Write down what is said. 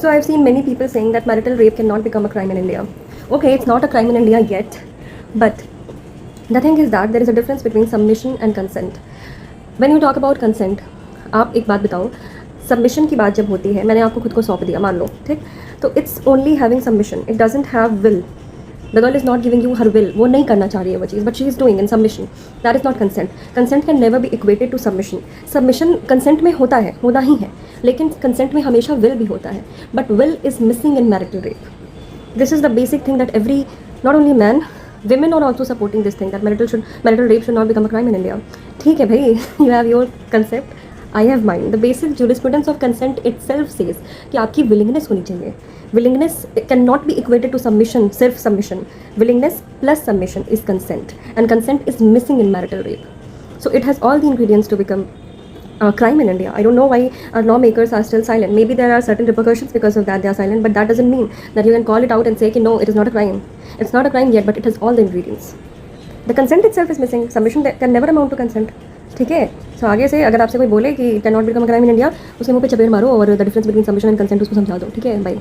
So I've seen many people saying that marital rape cannot become a crime in India. Okay, it's not a crime in India yet, but the thing is that there is a difference between submission and consent. When you talk about consent, आप एक बात बताओ, submission की बात जब होती है, मैंने आपको खुद को सौंप दिया मान लो, ठीक, तो it's only having submission, it doesn't have will. The girl is not giving you her will, वो नहीं करना चाह रही है वो चीज़, but she is doing in submission. That is not consent. Consent can never be equated to submission. Submission consent में होता है, होना ही है, लेकिन कंसेंट में हमेशा विल भी होता है, but will is missing in marital rape. This is the basic thing that every, not only men, women are also supporting this thing that marital rape should not become a crime in India. ठीक है भाई, you have your concept, I have mine. The basic jurisprudence of consent itself says कि आपकी willingness होनी चाहिए. Willingness cannot be equated to submission, सिर्फ submission. Willingness plus submission is consent, and consent is missing in marital rape. So it has all the ingredients to become crime in India. I don't know why our lawmakers are still silent. Maybe there are certain repercussions because of that they are silent, but that doesn't mean that you can call it out and say कि no, it is not a crime. It's not a crime yet, but it has all the ingredients. The consent itself is missing. Submission can never amount to consent. ठीक है. So आगे से अगर आपसे कोई बोले कि it cannot become a crime in India, उसके मुंह पे चपेट मारो और the difference between submission and consent उसको समझा दो. ठीक है, bye.